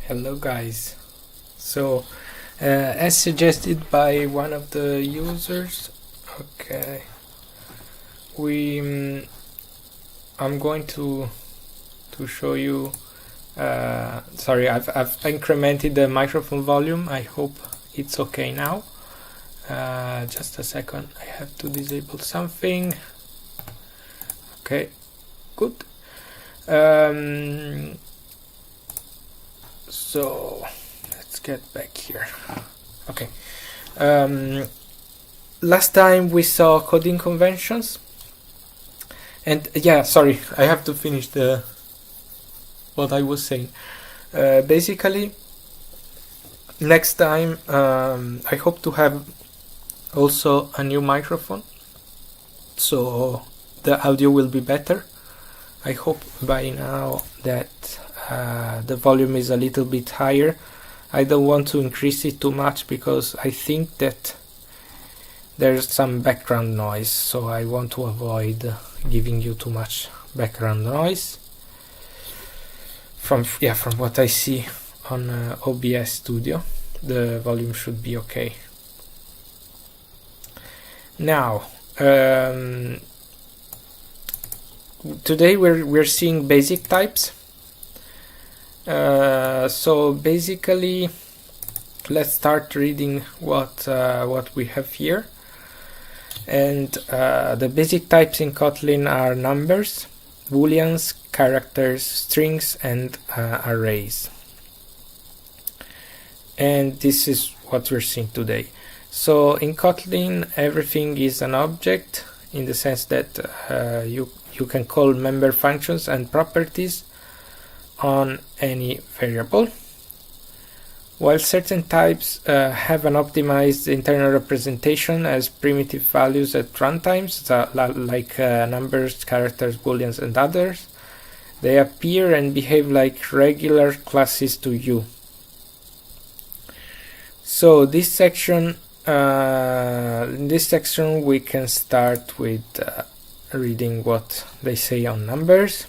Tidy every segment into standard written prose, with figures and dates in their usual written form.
Hello guys. So as suggested by one of the users, okay, I'm going to show you sorry, I've incremented the microphone volume. I hope it's okay now. Just a second, I have to disable something. Okay, good. So let's get back here. Okay. Last time we saw coding conventions, and yeah, sorry, I have to finish what I was saying. Basically, next time I hope to have also a new microphone, so the audio will be better. I hope by now that the volume is a little bit higher. I don't want to increase it too much because I think that there's some background noise, so I want to avoid giving you too much background noise. From what I see on OBS Studio, the volume should be okay. Now, today we're seeing basic types. So basically, let's start reading what we have here. And the basic types in Kotlin are numbers, booleans, characters, strings, and arrays. And this is what we're seeing today. So in Kotlin, everything is an object in the sense that you can call member functions and properties on any variable, while certain types have an optimized internal representation as primitive values at runtimes, like numbers, characters, booleans, and others. They appear and behave like regular classes to you. So in this section we can start with reading what they say on numbers.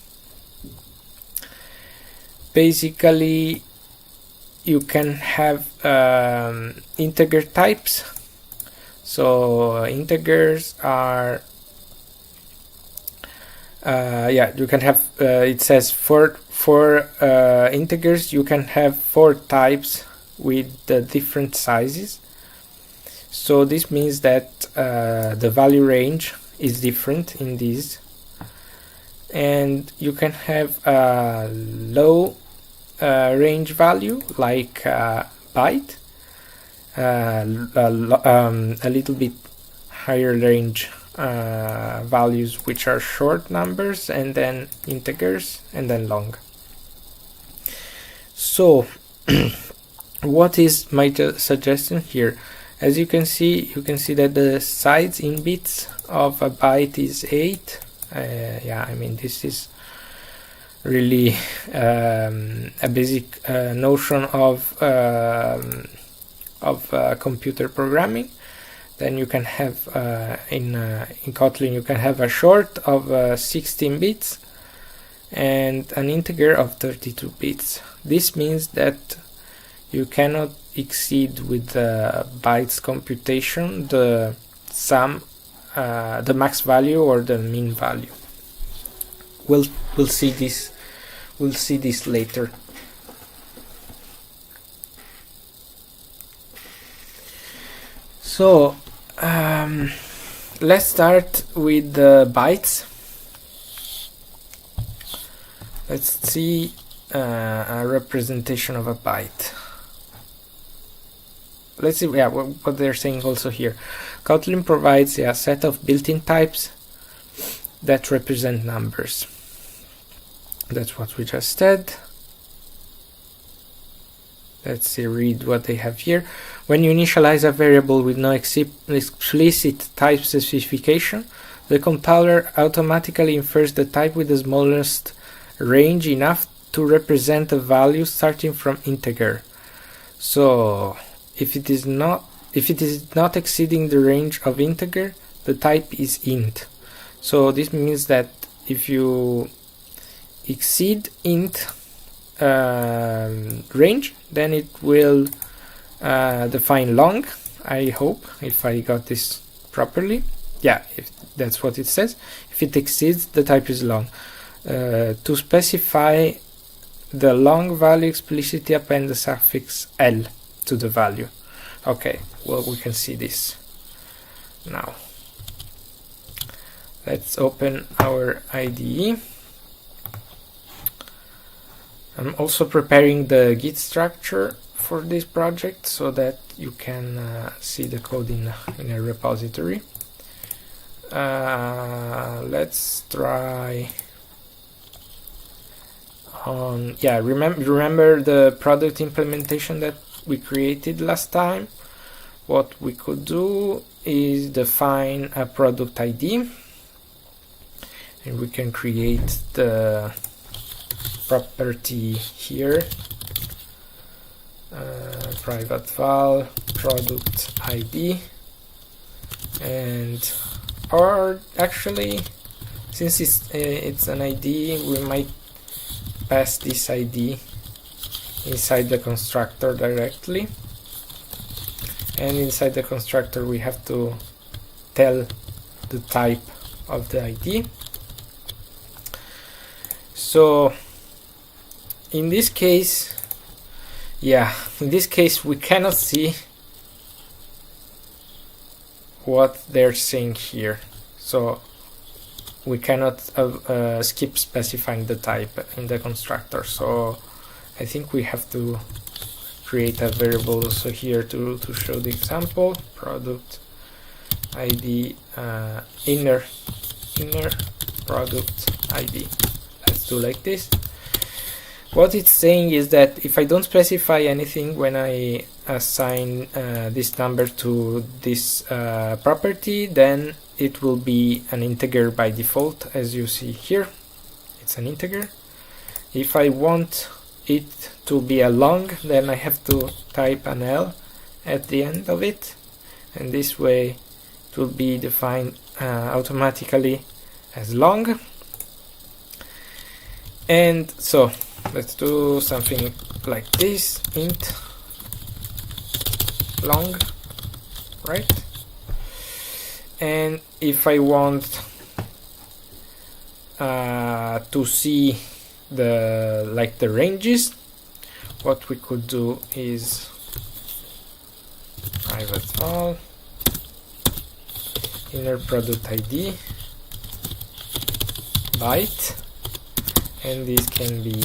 Basically, you can have integer types. So integers are you can have it says for integers you can have 4 types with different sizes. So this means that the value range is different in these, and you can have a low range value like byte, a little bit higher range values which are short numbers, and then integers, and then long. So what is my suggestion here? As you can see that the size in bits of a byte is 8. I mean, this is really a basic notion of computer programming. Then you can have in Kotlin you can have a short of 16 bits and an integer of 32 bits. This means that you cannot exceed with the bytes computation the sum, the max value or the min value. We'll see this. We'll see this later. So let's start with the bytes. Let's see a representation of a byte. Let's see what they're saying also here. Kotlin provides a set of built-in types that represent numbers. That's what we just said. Let's see, read what they have here. When you initialize a variable with no explicit type specification, the compiler automatically infers the type with the smallest range enough to represent a value starting from integer. So if it is not exceeding the range of integer, the type is int. So this means that if you exceed int, range, then it will define long. I hope if I got this properly. Yeah, if that's what it says. If it exceeds, the type is long. To specify the long value, explicitly append the suffix L to the value. Okay, well, we can see this now. Let's open our IDE. I'm also preparing the Git structure for this project so that you can see the code in a repository. Let's try on, yeah, remember the product implementation that we created last time? What we could do is define a product ID, and we can create the property here, private val product ID, and or actually, since it's an ID, we might pass this ID inside the constructor directly, and inside the constructor we have to tell the type of the ID. So in this case, yeah, in this case we cannot see what they're saying here, so we cannot skip specifying the type in the constructor. So I think we have to create a variable also here to show the example. Product ID inner product ID. Let's do like this. What it's saying is that if I don't specify anything when I assign this number to this property, then it will be an integer by default, as you see here. It's an integer. If I want it to be a long, then I have to type an L at the end of it, and this way it will be defined automatically as long. And so let's do something like this, int long, right? And if I want to see the ranges, what we could do is private val inner product ID byte, and this can be,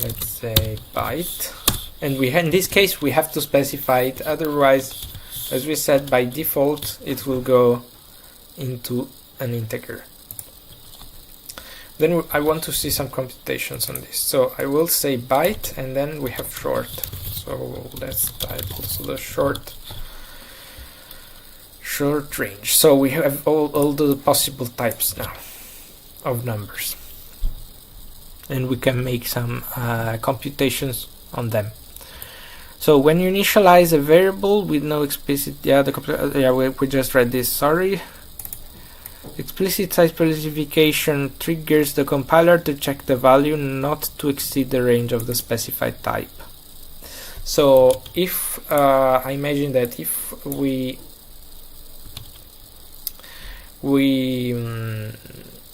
let's say, byte, and in this case we have to specify it, otherwise, as we said, by default it will go into an integer. Then I want to see some computations on this, so I will say byte, and then we have short. So let's type also the short range. So we have all the possible types now of numbers, and we can make some computations on them. So when you initialize a variable with no explicit, we just read this, sorry. Explicit type specification triggers the compiler to check the value not to exceed the range of the specified type. So if I imagine that if we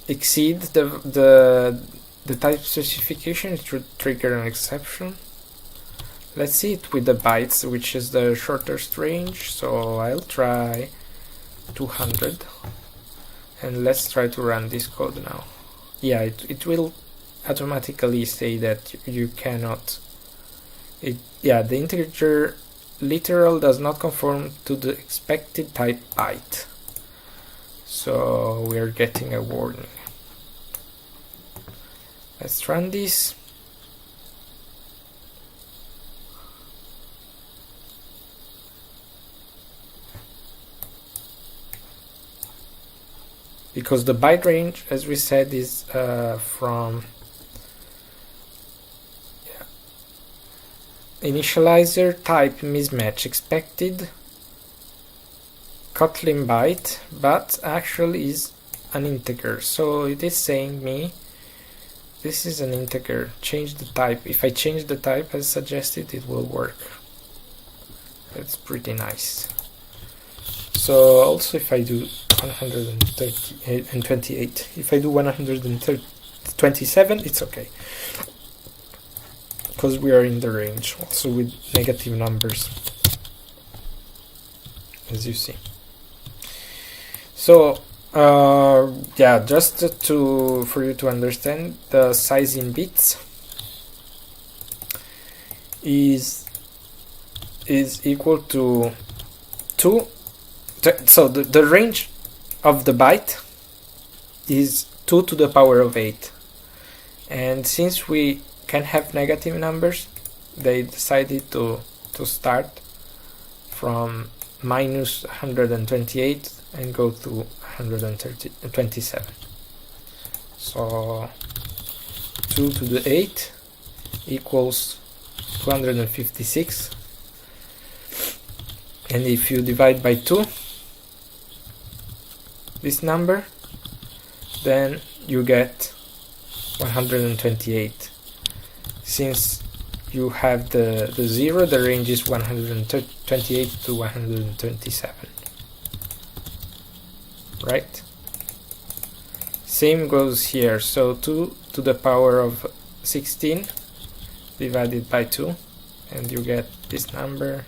exceed the type specification, it should trigger an exception. Let's see it with the bytes, which is the shortest range. So I'll try 200, and let's try to run this code now. Yeah, it will automatically say that you cannot. The integer literal does not conform to the expected type byte. So we're getting a warning. Let's run this. Because the byte range, as we said, is from initializer type mismatch expected Kotlin byte, but actually is an integer. So it is saying me this is an integer, change the type. If I change the type as suggested, it will work. That's pretty nice. So also if I do 128, if I do 127, it's okay, because we are in the range, also with negative numbers, as you see. So yeah, just for you to understand, the size in bits is equal to 2. So the range of the byte is 2 to the power of 8, and since we can have negative numbers, they decided to start from minus 128 and go to 127. So 2 to the 8 equals 256, and if you divide by 2 this number, then you get 128. Since you have the 0, the range is 128 to 127, right? Same goes here, so 2 to the power of 16 divided by 2, and you get this number,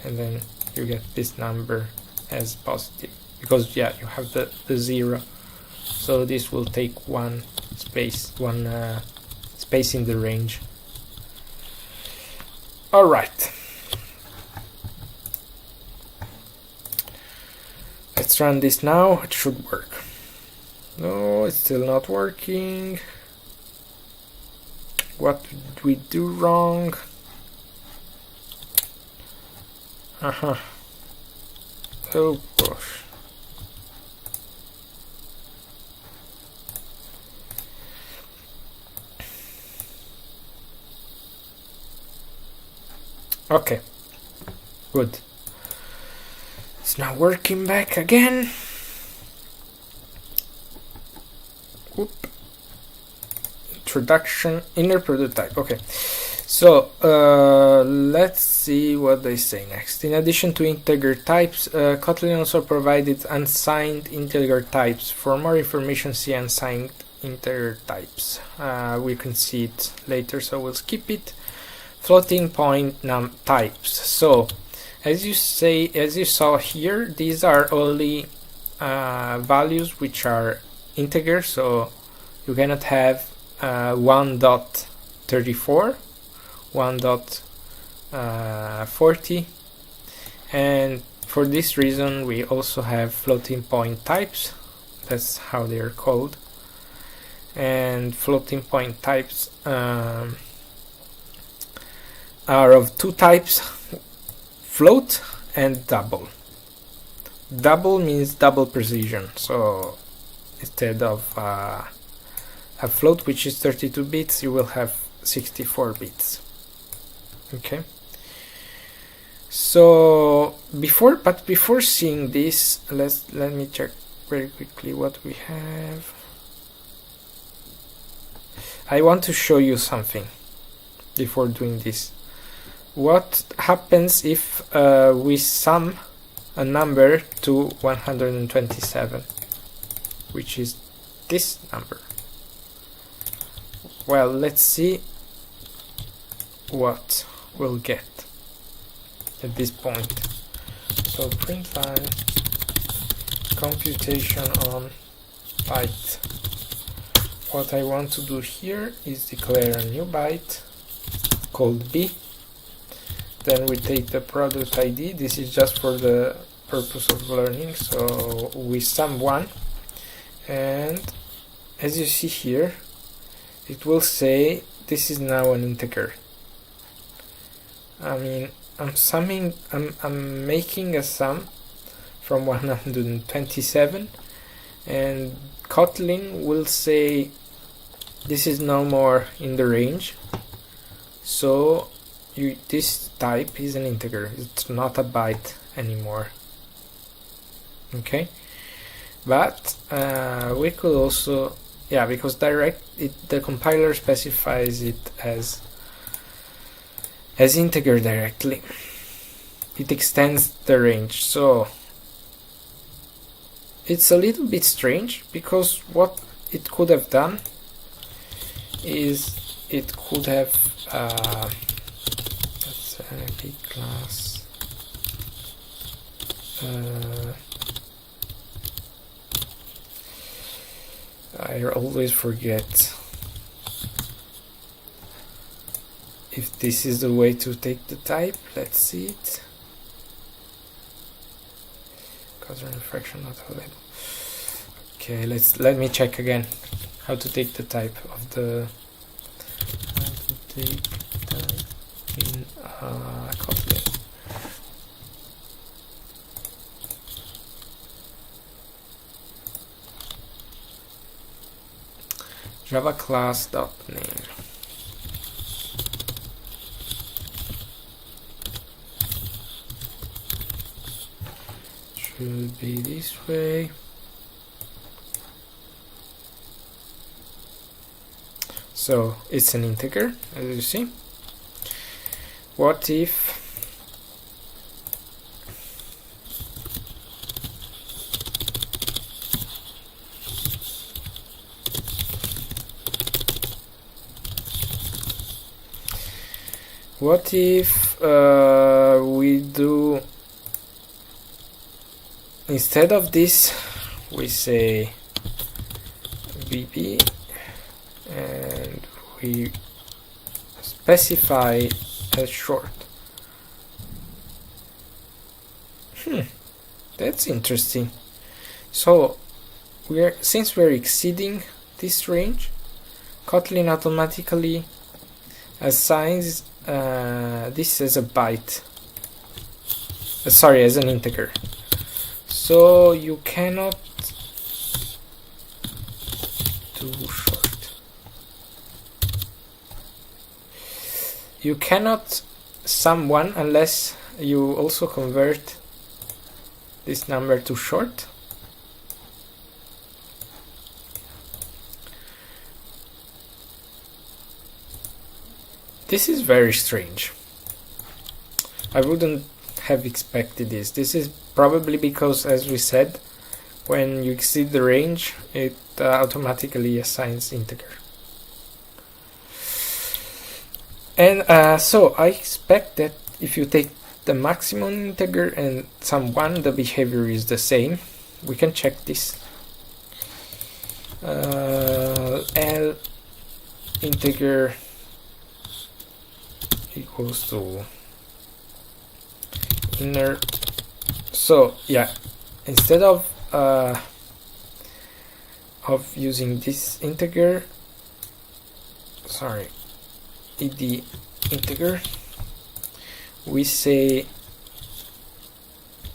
and then you get this number as positive, because yeah, you have the 0, so this will take one space in the range. All right, let's run this now. It should work. No, it's still not working. What did we do wrong? Oh gosh. Okay, good. It's now working back again. Whoop. Introduction, inner prototype. Okay, so let's see what they say next. In addition to integer types, Kotlin also provided unsigned integer types. For more information, see unsigned integer types. We can see it later, so we'll skip it. Floating point types. So as you saw here, these are only values which are integer, so you cannot have 1.34, 1.40, and for this reason we also have floating point types. That's how they are called. And floating point types are of two types: float and double. Double means double precision, so instead of a float which is 32 bits, you will have 64 bits. Okay, so before seeing this, let me check very quickly what we have. I want to show you something before doing this. What happens if we sum a number to 127, which is this number? Well, let's see what we'll get at this point. So print line computation on byte. What I want to do here is declare a new byte called b. Then we take the product ID. This is just for the purpose of learning. So we sum 1, and as you see here, it will say this is now an integer. I mean, I'm making a sum from 127, and Kotlin will say this is no more in the range, so this type is an integer. It's not a byte anymore. Okay, but we could also yeah, because the compiler specifies it as integer directly. It extends the range, so it's a little bit strange, because what it could have done is it could have let's say class I always forget if this is the way to take the type. Let's see it. Quadrant fraction not available. Okay, let me check again how to take the type of the in Kotlin. Java class dot name. Should be this way. So it's an integer, as you see. What if we do, instead of this, we say VB and we specify as short. That's interesting. So since we're exceeding this range, Kotlin automatically assigns this as a byte. Sorry, as an integer. So you cannot do short. You cannot sum one unless you also convert this number to short. This is very strange. I wouldn't have expected this. This is probably because, as we said, when you exceed the range, it automatically assigns integer. And so I expect that if you take the maximum integer and sum 1, the behavior is the same. We can check this. L integer equals to inner. So yeah, instead of using this integer, ed integer, we say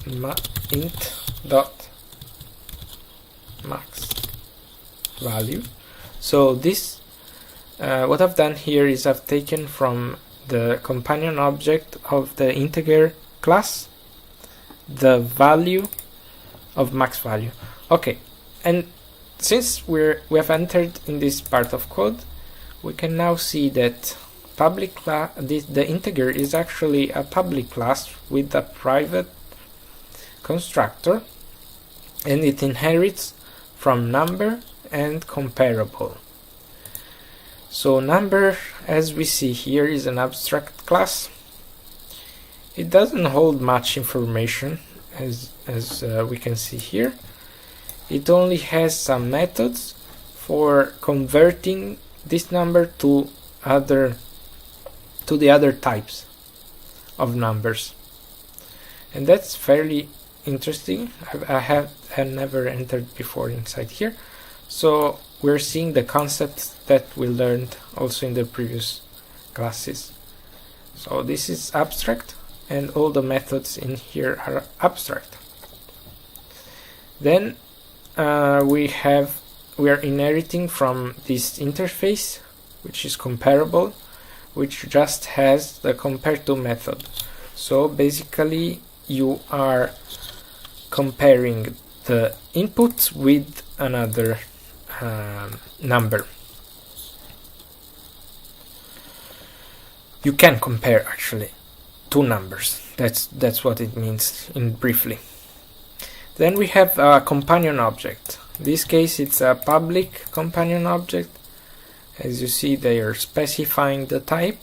int dot max value. So this what I've done here is I've taken from the companion object of the integer class the value of max value. Okay, and since we have entered in this part of code, we can now see that public class, the integer is actually a public class with a private constructor, and it inherits from number and comparable. So number, as we see here, is an abstract class. It doesn't hold much information, as we can see here. It only has some methods for converting this number to the other types of numbers, and that's fairly interesting. I have never entered before inside here, so we're seeing the concepts that we learned also in the previous classes. So this is abstract, and all the methods in here are abstract. Then we are inheriting from this interface, which is comparable, which just has the compare to method. So basically you are comparing the input with another number. You can compare actually two numbers. That's what it means in briefly. Then we have a companion object. In this case, it's a public companion object. As you see, they are specifying the type.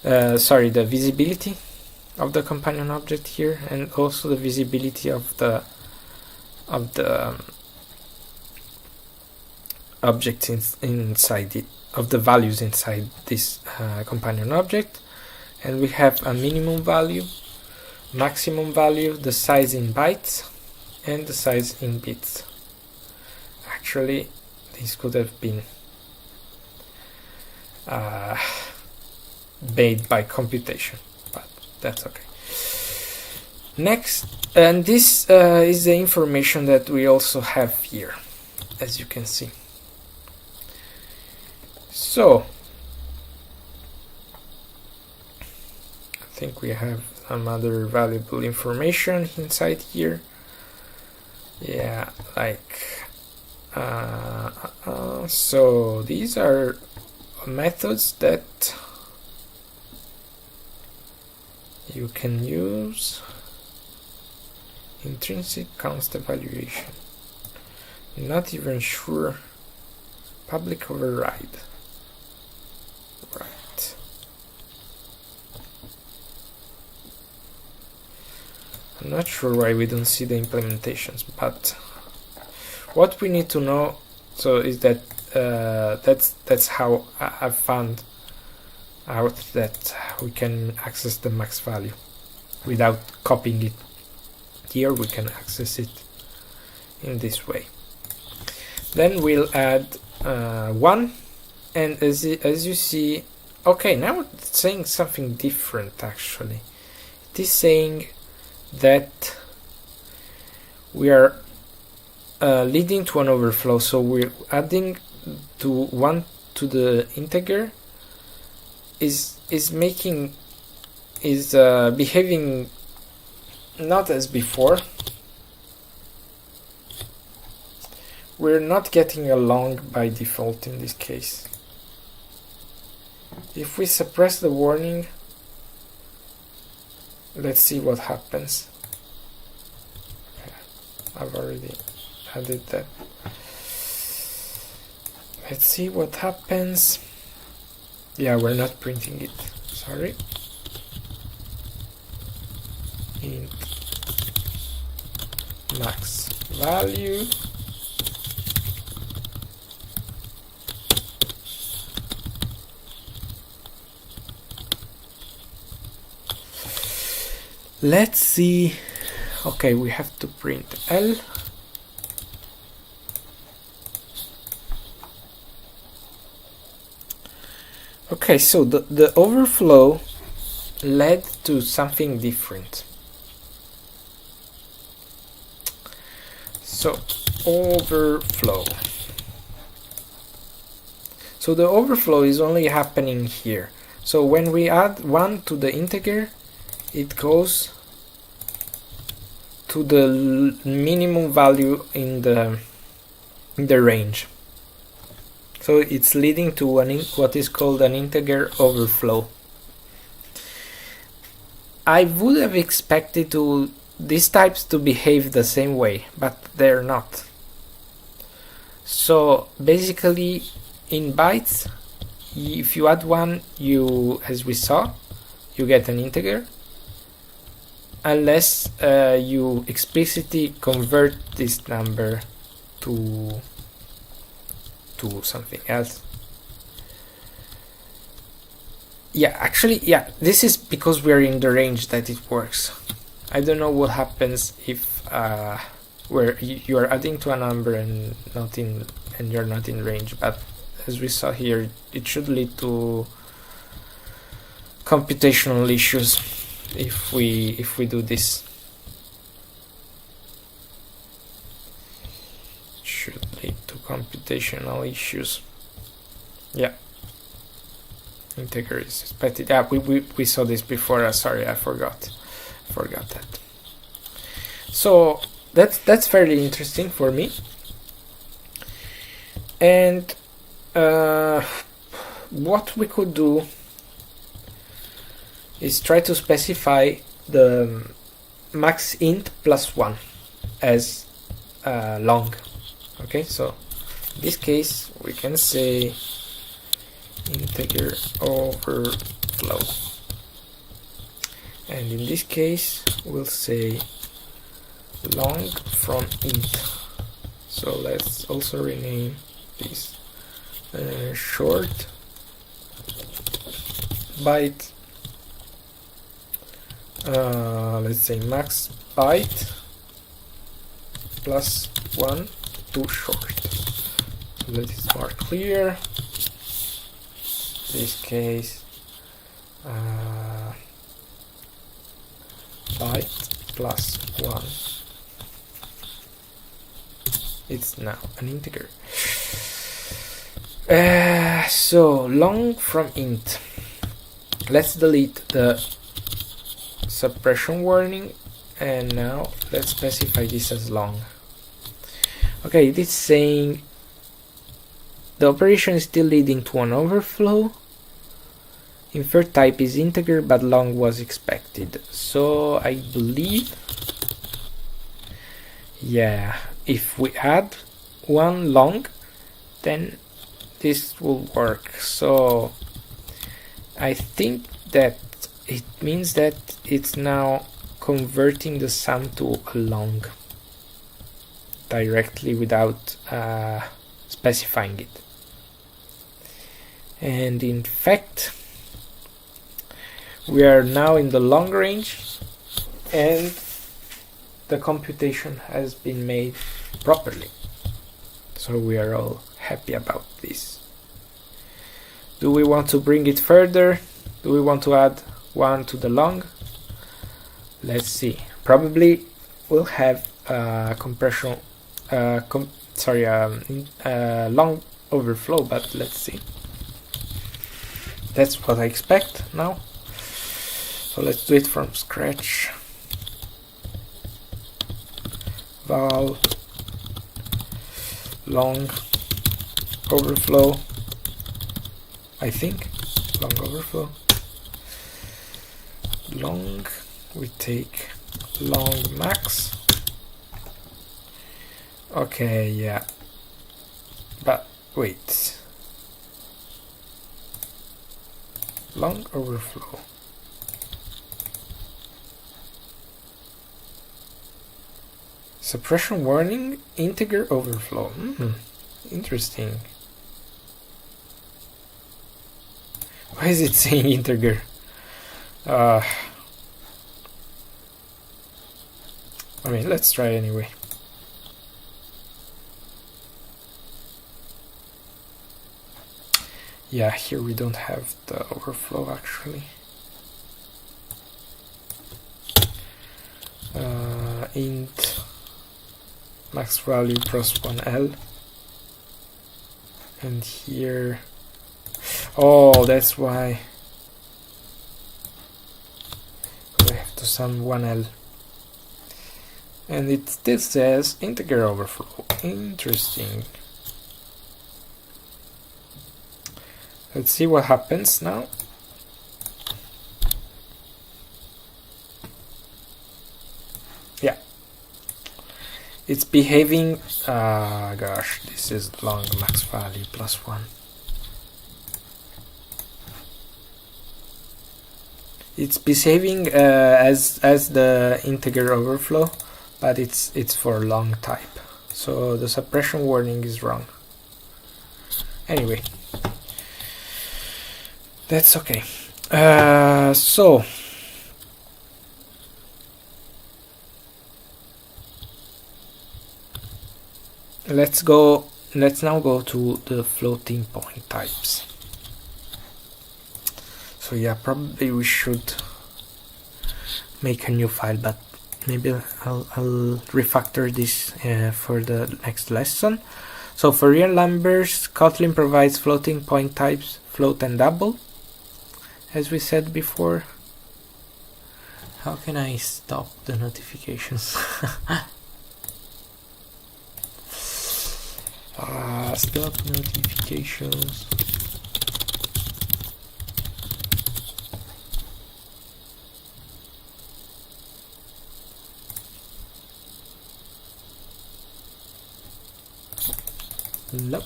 The visibility of the companion object here, and also the visibility of the objects inside it, of the values inside this companion object. And we have a minimum value, maximum value, the size in bytes, and the size in bits. Actually, this could have been made by computation, but that's okay. Next, and this is the information that we also have here, as you can see. So I think we have some other valuable information inside here. Yeah, like so these are methods that you can use. Intrinsic const evaluation. Not even sure. Public override. Right. I'm not sure why we don't see the implementations, but what we need to know is that that's how I've found out that we can access the max value without copying it. Here we can access it in this way. Then we'll add 1, and as you see, okay, now it's saying something different actually. It is saying that we are leading to an overflow, so we're adding to 1 to the integer is behaving not as before. We're not getting along by default in this case. If we suppress the warning, let's see what happens. Okay, I've already added that. Let's see what happens. Yeah, we're not printing it. Sorry. Int max value. Let's see. Okay, we have to print L. Okay, so the overflow led to something different. So overflow. So the overflow is only happening here. So when we add 1 to the integer, it goes to the minimum value in the range. So it's leading to what is called an integer overflow. I would have expected these types to behave the same way, but they're not. So basically, in bytes, if you add 1, as we saw, you get an integer, unless you explicitly convert this number to something else. Yeah, actually, yeah, this is because we're in the range that it works. I don't know what happens if where you are adding to a number and you're not in range, but as we saw here, it should lead to computational issues if we do this. Should lead to computational issues. Yeah. Integer is expected. Yeah, we saw this before. Sorry, I forgot that. So that's fairly interesting for me. And what we could do is try to specify the max int plus 1 as long. Okay, so in this case we can say integer overflow, and in this case we'll say long from int. So let's also rename this short byte, let's say max byte plus 1 to short, so that is more clear. In this case byte plus 1, it's now an integer. So long from int, let's delete the suppression warning, and now let's specify this as long. Okay, it is saying the operation is still leading to an overflow. Inferred type is integer, but long was expected. So I believe, yeah, if we add one long, then this will work. So I think that it means that it's now converting the sum to a long directly without specifying it. And in fact, we are now in the long range and the computation has been made properly. So we are all happy about this. Do we want to bring it further? Do we want to add one to the long? Let's see. Probably we'll have compression, long overflow, but let's see. That's what I expect now. So let's do it from scratch. Val long overflow, I think. Long overflow. Long, we take long max. Okay, yeah. But wait. Long overflow. Suppression warning, integer overflow. Interesting. Why is it saying integer? I mean, let's try anyway. Yeah, here we don't have the overflow actually. Int max value plus 1L, and here, oh, that's why I have to sum 1L, and it still says integer overflow. Interesting. Let's see what happens now. Yeah, it's behaving, gosh, this is long max value plus 1. It's behaving as the integer overflow, but it's for long type, so the suppression warning is wrong. Anyway, that's okay. So let's now go to the floating point types. So yeah, probably we should make a new file, but maybe I'll refactor this for the next lesson. So for real numbers, Kotlin provides floating point types float and double, as we said before. How can I stop the notifications? Stop notifications. Nope.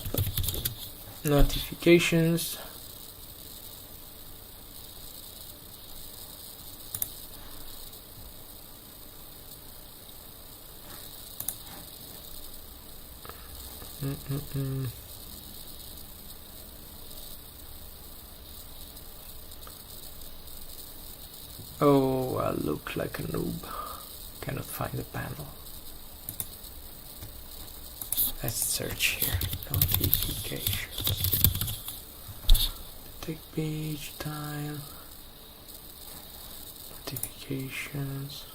Notifications. Oh, I look like a noob. Cannot find the panel. Let's search here. Notifications. Take page tile. Notifications.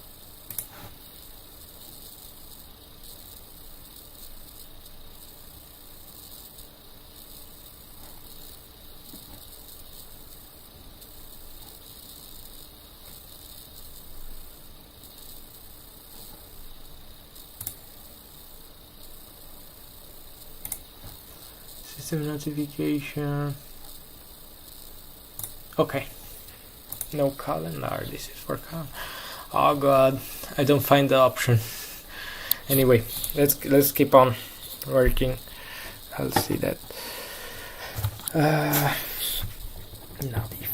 System notification. Okay. No calendar. This is for calendar. Oh god, I don't find the option. Anyway, let's keep on working. I'll see that. Notif.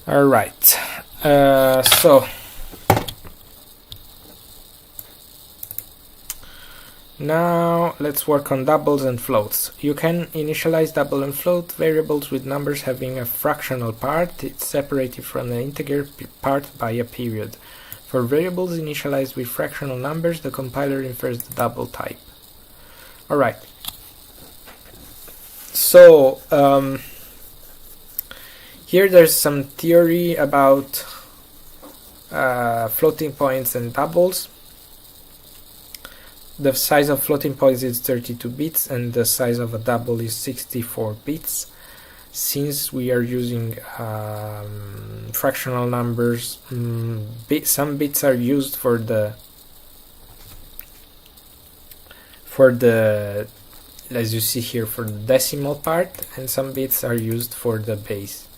All right. So now let's work on doubles and floats. You can initialize double and float variables with numbers having a fractional part. It's separated from the integer part by a period. For variables initialized with fractional numbers, the compiler infers the double type. Alright. So here there's some theory about floating points and doubles. The size of floating points is 32 bits and the size of a double is 64 bits. Since we are using fractional numbers, some bits are used for the as you see here, for the decimal part, and some bits are used for the base.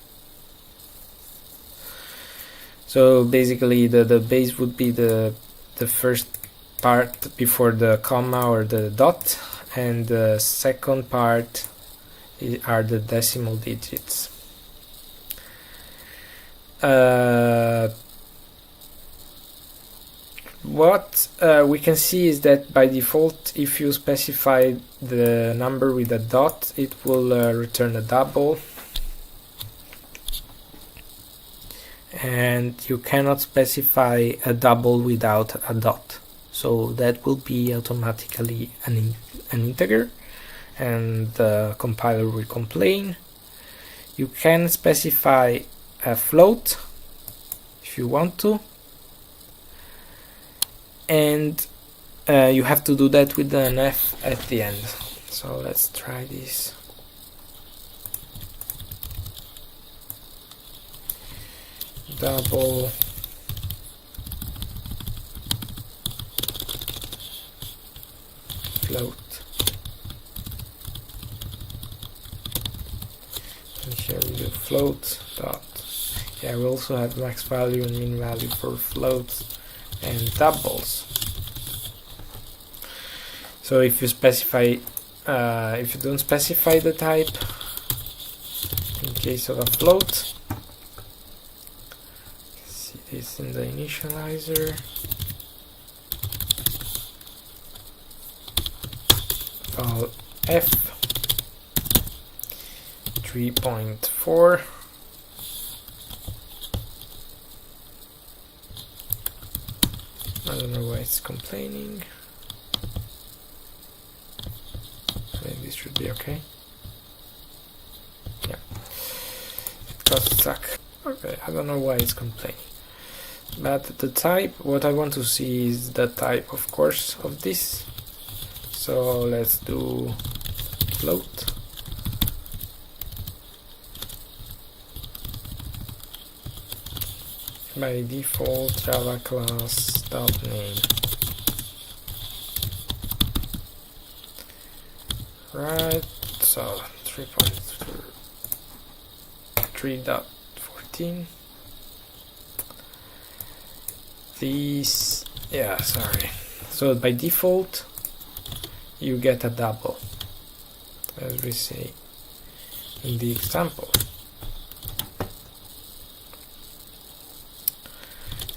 So basically the base would be the first part before the comma or the dot, and the second part are the decimal digits. What we can see is that by default, if you specify the number with a dot, it will return a double, and you cannot specify a double without a dot. So that will be automatically an integer, and the compiler will complain. You can specify a float if you want to, and you have to do that with an F at the end. So let's try this. Double float. And here we do float dot. Yeah, we also have max value and min value for floats and doubles. So if you specify, if you don't specify the type, in case of a float, see this in the initializer. Call F 3.4. I don't know why it's complaining. I think this should be okay. Yeah, it got stuck. Okay, I don't know why it's complaining. But the type, what I want to see is the type, of course, of this. So let's do float. By default, Java class dot name. Right, so 3.3.14. These, yeah, sorry. So by default, you get a double, as we say in the example.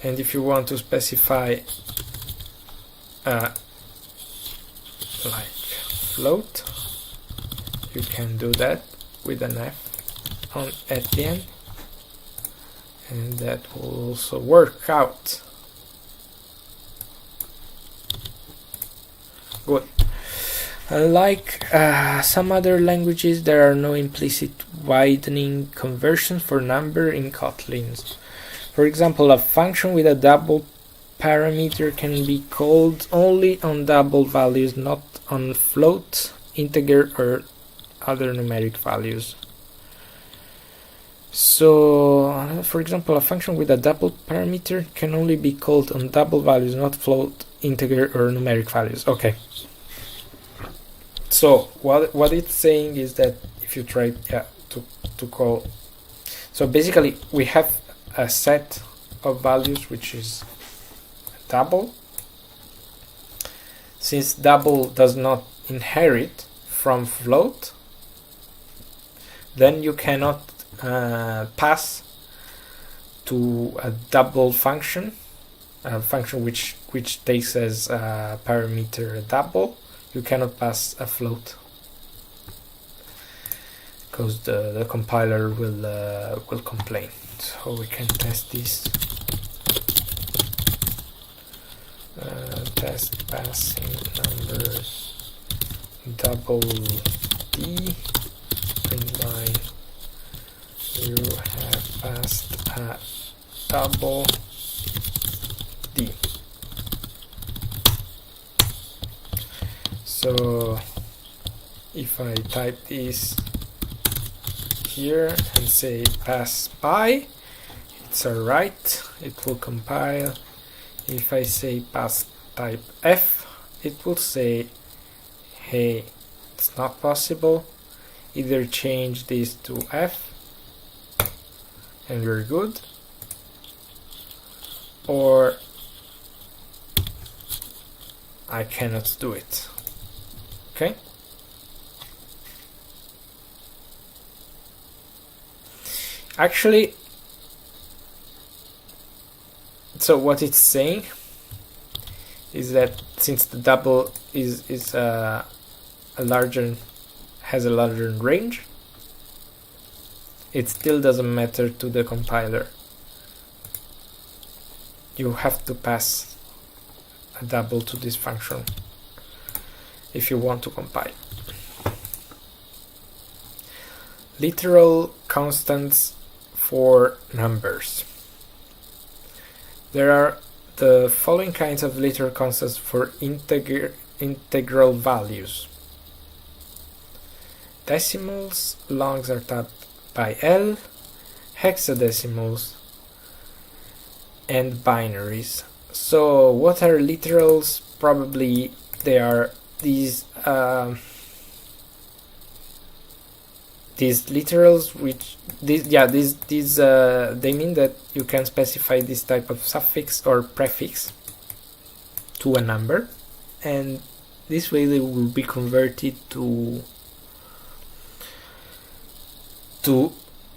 And if you want to specify like float, you can do that with an F on at the end, and that will also work out. Good. Unlike some other languages, there are no implicit widening conversions for number in Kotlin. For example, a function with a double parameter can be called only on double values, not on float, integer, or other numeric values. So, for example, a function with a double parameter can only be called on double values, not float, integer, or numeric values. Okay. So what it's saying is that if you try to call, so basically we have a set of values which is double. Since double does not inherit from float, then you cannot pass to a double function, a function which takes as a parameter a double. You cannot pass a float because the compiler will complain. So we can test this. Test passing numbers double D. Print line. You have passed a double D. So if I type this here and say pass by, it's alright, it will compile. If I say pass type F, it will say, hey, it's not possible, either change this to F and we're good, or I cannot do it. Okay. Actually, so what it's saying is that since the double is a larger, has a larger range, it still doesn't matter to the compiler. You have to pass a double to this function if you want to compile. Literal constants for numbers. There are the following kinds of literal constants for integral values. Decimals, longs are typed by L, hexadecimals, and binaries. So what are literals? Probably they are these literals, which they mean that you can specify this type of suffix or prefix to a number, and this way they will be converted to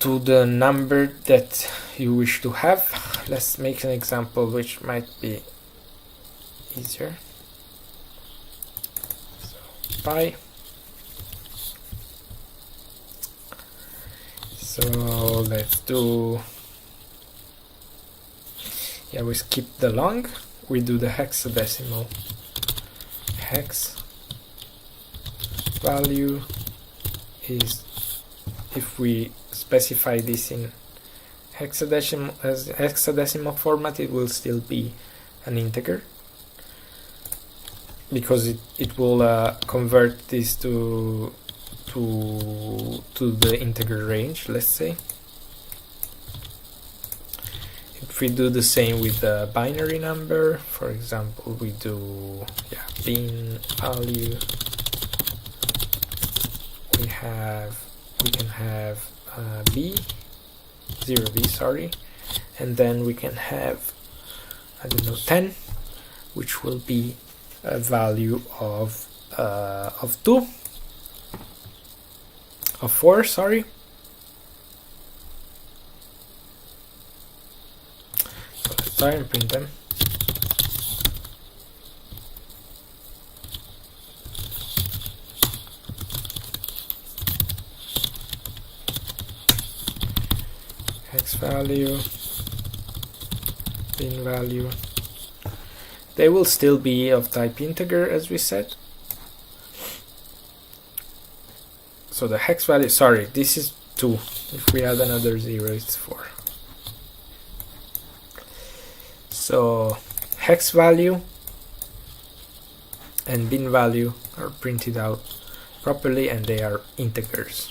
the number that you wish to have. Let's make an example which might be easier. Pi. So let's do, we skip the long, we do the hexadecimal. Hex value is, if we specify this in hexadecimal format, it will still be an integer, because it will convert this to the integer range, let's say. If we do the same with the binary number, for example, we do bin value we can have b 0b, sorry, and then we can have, I don't know, 10, which will be a value of 2, of 4, sorry. So let's try and print them. X value, bin value. They will still be of type integer, as we said. So the hex value, sorry, this is 2. If we add another 0, it's 4. So hex value and bin value are printed out properly, and they are integers.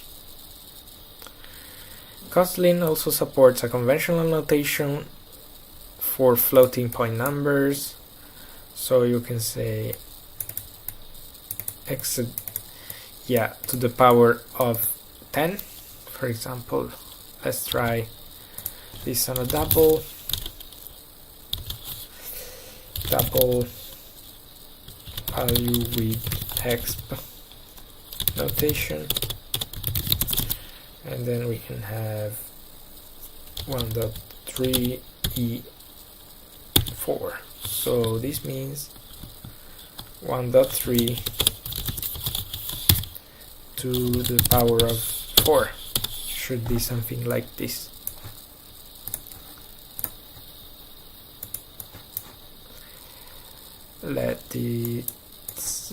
Kotlin also supports a conventional notation for floating point numbers. So you can say x, to the power of 10, for example. Let's try this on a double value with exp notation, and then we can have 1.3 e4. So this means 1.3 to the power of 4 should be something like this.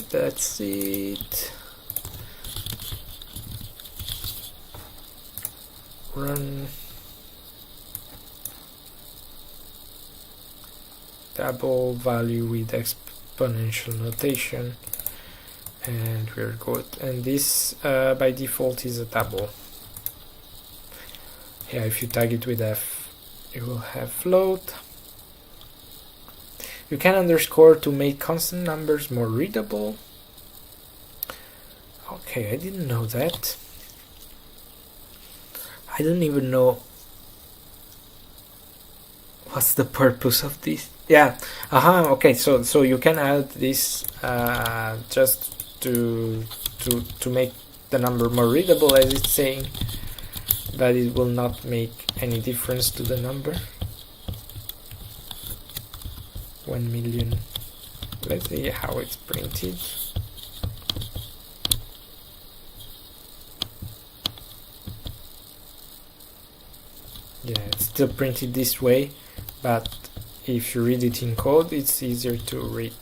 That's it. Run double value with exponential notation, and we're good. And this by default is a double. Yeah, if you tag it with F, you will have float. You can underscore to make constant numbers more readable. Okay, I didn't know that. I don't even know what's the purpose of this. Yeah, okay, so you can add this just to make the number more readable, as it's saying, but it will not make any difference to the number. 1 million. Let's see how it's printed. Yeah, it's still printed this way, but if you read it in code, it's easier to read.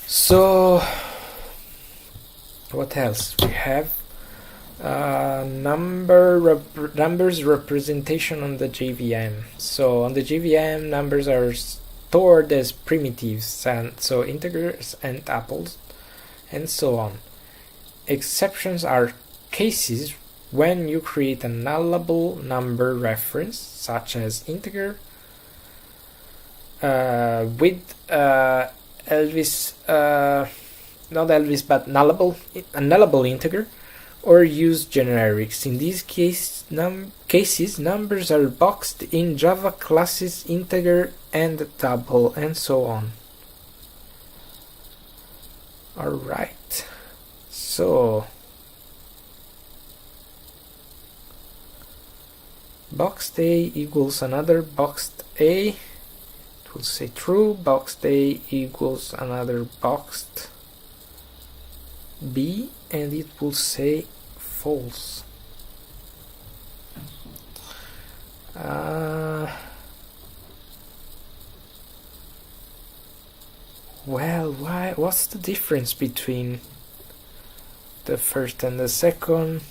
So what else? We have numbers representation on the JVM. So on the JVM, numbers are stored as primitives, and so integers and tuples, and so on. Exceptions are cases when you create a nullable number reference, such as integer, with Elvis, not Elvis, but nullable, a nullable integer, or use generics. In these cases, numbers are boxed in Java classes integer and tuple, and so on. Alright, so boxed A equals another boxed A, it will say true. Boxed A equals another boxed B, and it will say false. Well, what's the difference between the first and the second?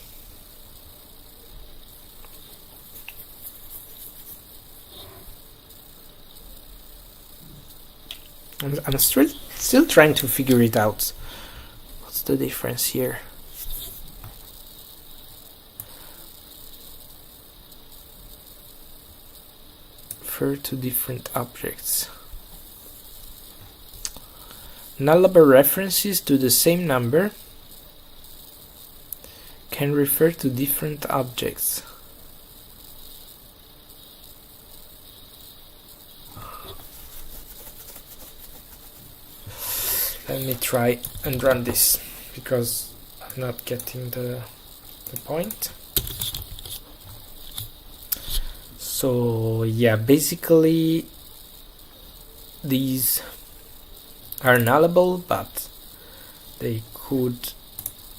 I'm still trying to figure it out. What's the difference here? Refer to different objects. nullable references to the same number can refer to different objects. Let me try and run this, because I'm not getting the point. So yeah, basically these are nullable, but they could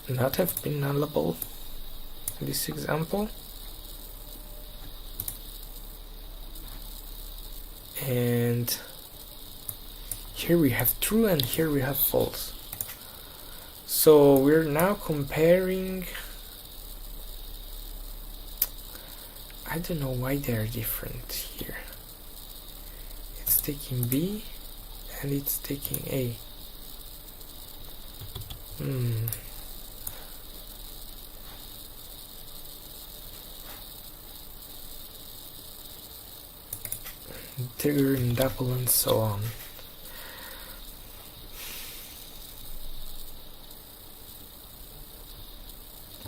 not have been nullable in this example. And here we have true and here we have false. So we're now comparing. I don't know why they're different here. It's taking B and it's taking A. Integer and double and so on.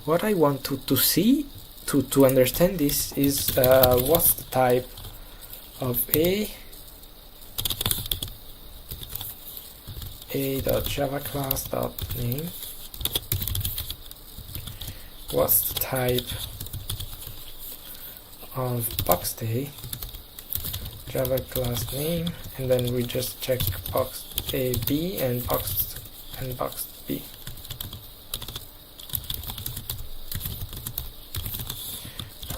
What I want to see, to understand this, is what's the type of a.java class.name. What's the type of boxed a Java class name, and then we just check boxed a b and boxed b.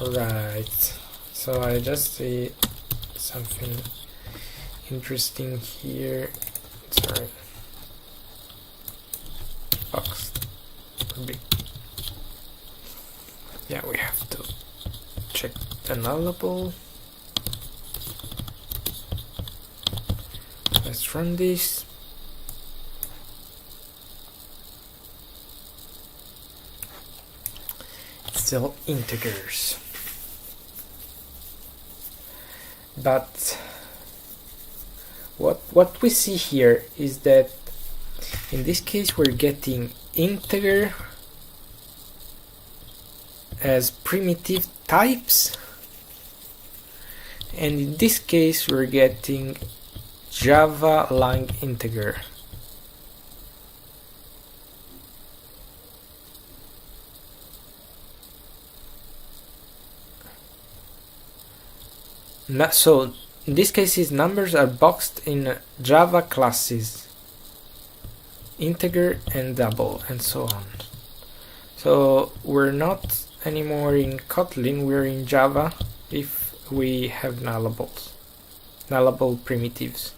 Right, so I just see something interesting here. Sorry, boxed b. Yeah, we have to check the nullable. Let's run this. Still integers. But what we see here is that in this case we're getting integer as primitive types, and in this case we're getting Java lang integer. So in this case numbers are boxed in Java classes, integer and double and so on. So we're not anymore in Kotlin, we're in Java if we have nullable primitives.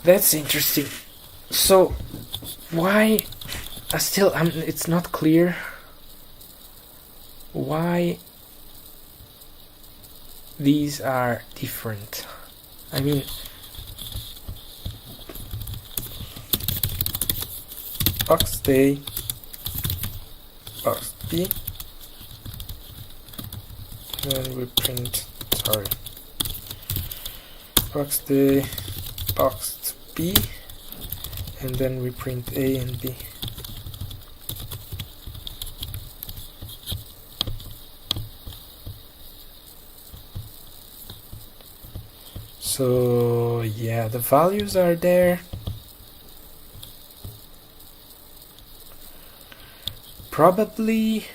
That's interesting. So why it's not clear why these are different. I mean, boxed A, boxed B, then we print, boxed A, boxed B, and then we print A and B. So yeah, the values are there. Probably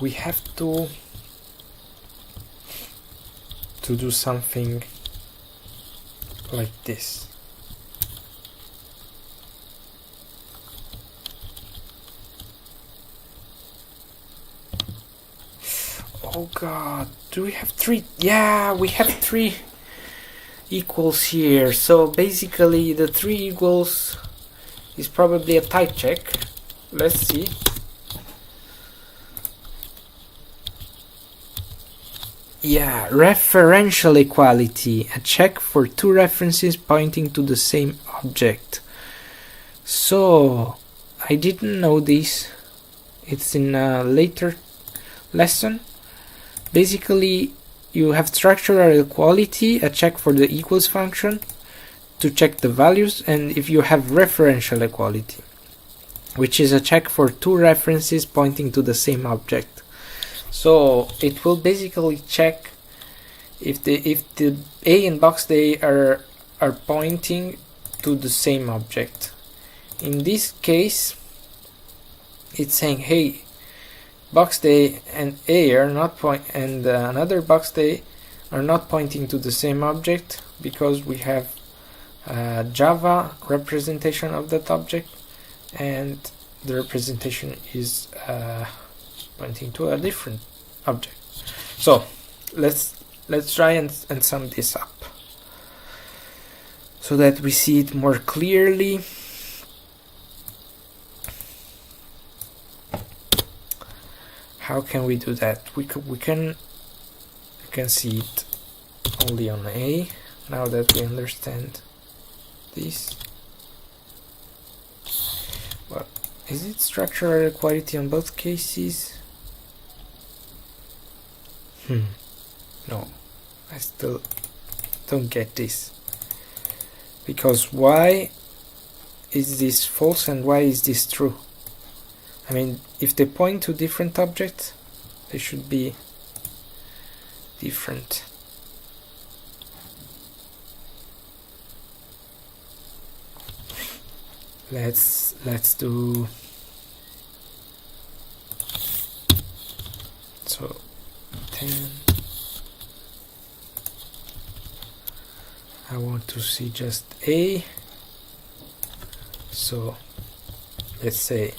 we have to do something like this. Oh god, do we have three? Yeah, we have three equals here. So basically the three equals is probably a type check. Let's see. Yeah, referential equality, a check for two references pointing to the same object. So I didn't know this. It's in a later lesson. Basically, you have structural equality, a check for the equals function to check the values, and if you have referential equality, which is a check for two references pointing to the same object. So it will basically check if the A and box A are pointing to the same object. In this case, it's saying, hey, box A and A are not another box A are not pointing to the same object because we have Java representation of that object, and the representation is pointing to a different object. So let's try and sum this up so that we see it more clearly. How can we do that? We can see it only on A now that we understand this. Well, is it structural equality on both cases? No, I still don't get this, because why is this false and why is this true? I mean, if they point to different objects, they should be different. Let's do so 10. I want to see just A, so let's say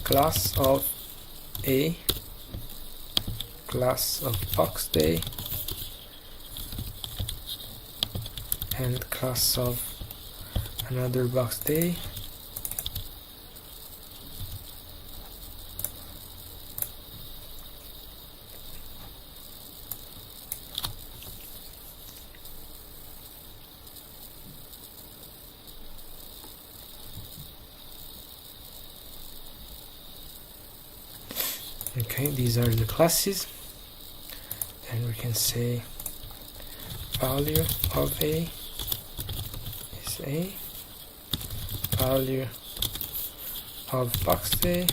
class of A, class of box A, and class of another box A. Okay, these are the classes, and we can say value of A is A, value of box A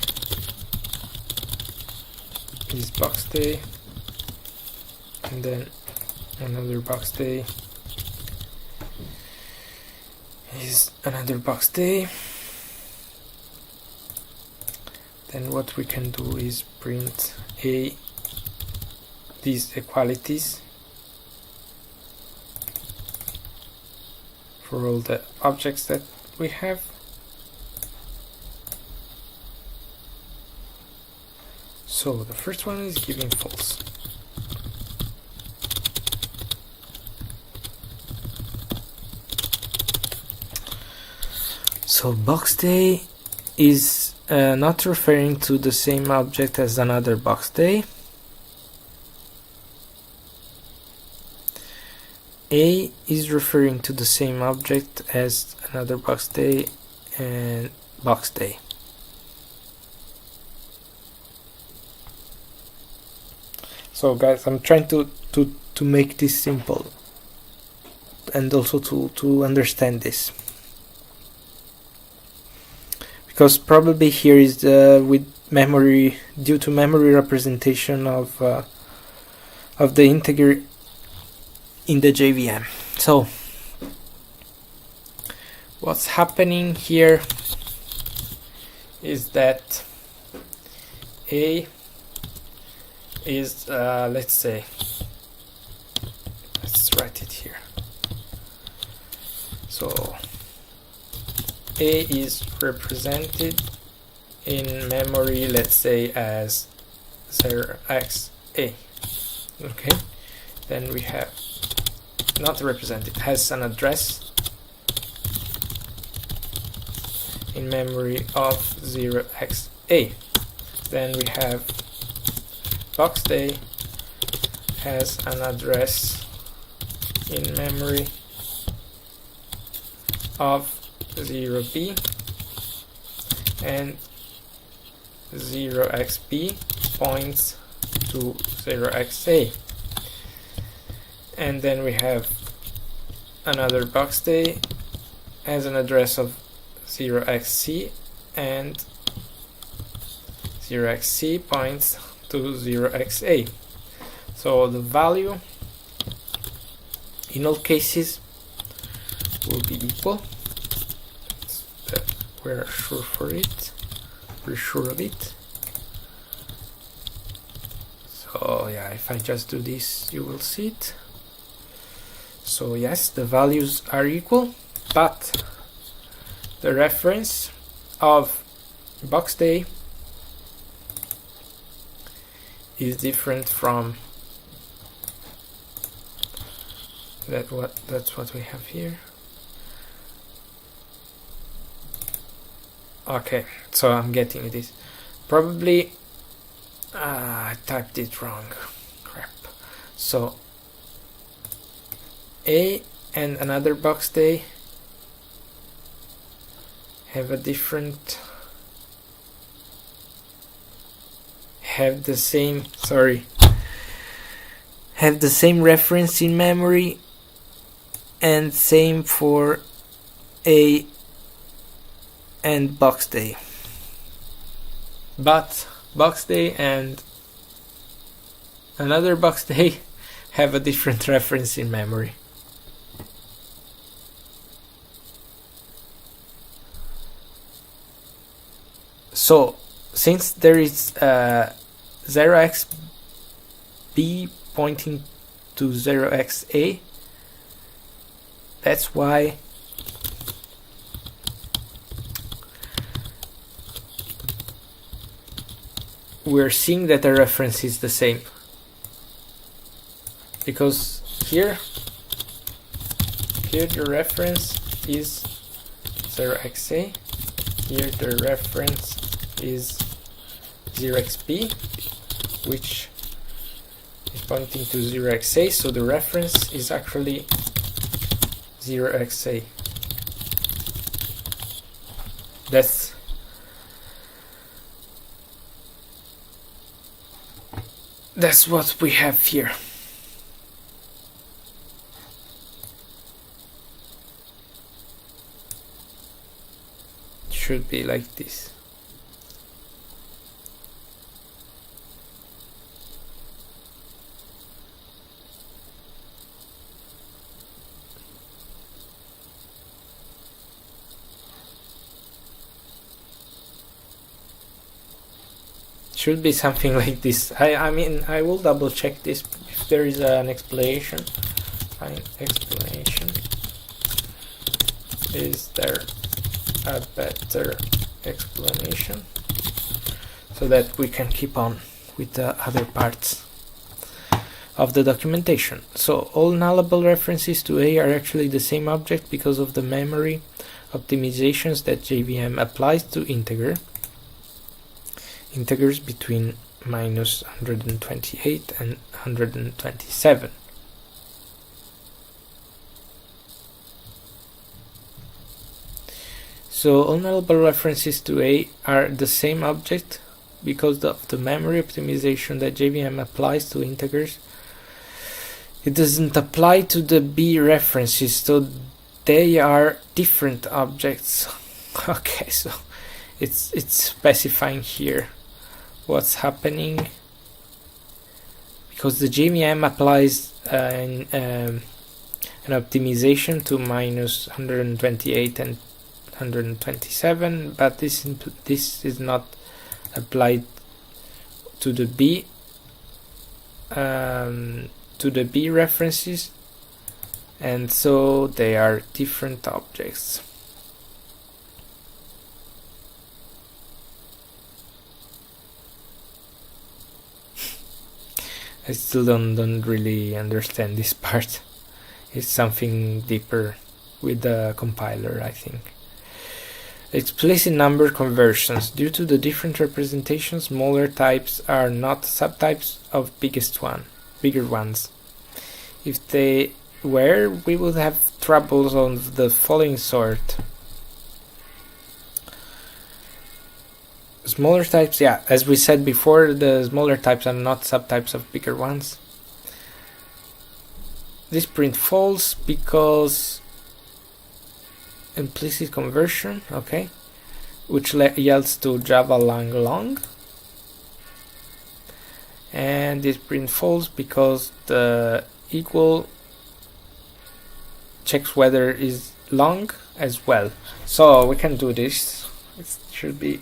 is box A, and then another box A is another box A. Then what we can do is print these equalities for all the objects that we have. So the first one is giving false. So box A is not referring to the same object as another box A. A is referring to the same object as another box A and box A. So guys, I'm trying to make this simple and also to understand this, because probably here is with memory, due to memory representation of the integer in the JVM. So what's happening here is that A is let's write it here. So A is represented in memory, let's say, as 0xA. Okay, then we have not represented, has an address in memory of 0xA. Then we have box A has an address in memory of 0b, and 0xb points to 0xa. and then we have another box day has an address of 0xc, and 0xc points to 0xa. So the value in all cases will be equal. We're sure for it. We're sure of it. So yeah, if I just do this, you will see it. So yes, the values are equal, but the reference of box day is different from that's what we have here. Okay, so I'm getting this. Probably I typed it wrong. Crap. So A and another box day have a different, have the same reference in memory, and same for A and box day. But box day and another box day have a different reference in memory. So since there is 0xb pointing to 0xa, that's why we're seeing that the reference is the same, because here the reference is 0xa, here the reference is 0xb, which is pointing to 0xa, so the reference is actually 0xa. That's what we have here. It should be like this. Should be something like this. I mean, I will double check this if there is an explanation. Find explanation. Is there a better explanation? So that we can keep on with the other parts of the documentation. So all nullable references to A are actually the same object because of the memory optimizations that JVM applies to integers between minus 128 and 127. So all nullable references to A are the same object because of the memory optimization that JVM applies to integers. It doesn't apply to the B references, so they are different objects. Okay, so it's specifying here what's happening, because the JVM applies an optimization to minus 128 and 127, but this is not applied to the B references, and so they are different objects. I still don't really understand this part. It's something deeper with the compiler, I think. Explicit number conversions. Due to the different representations, smaller types are not subtypes of bigger ones. If they were, we would have troubles of the following sort. Smaller types, yeah, as we said before, the smaller types are not subtypes of bigger ones. this print false because implicit conversion, okay, which yields to Java long, and this print false because the equal checks whether is long as well. So we can do this. It should be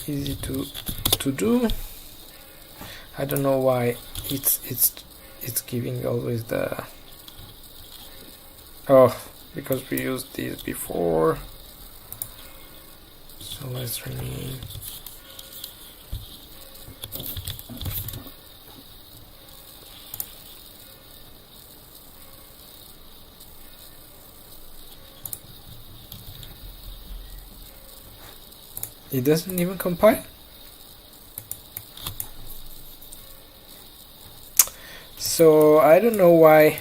easy to do. I don't know why it's giving always the because we used this before. So let's rename. It doesn't even compile. So I don't know why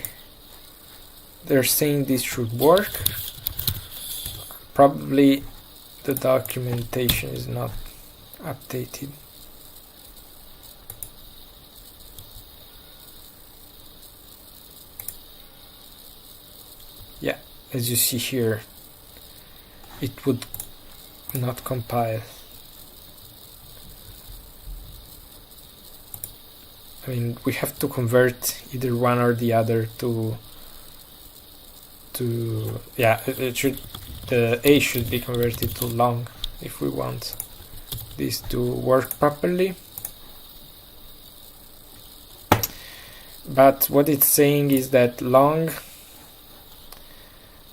they're saying this should work. Probably the documentation is not updated. Yeah, as you see here, it would not compile. I mean, we have to convert either one or the other to yeah, it should, the A should be converted to long if we want this to work properly. But what it's saying is that long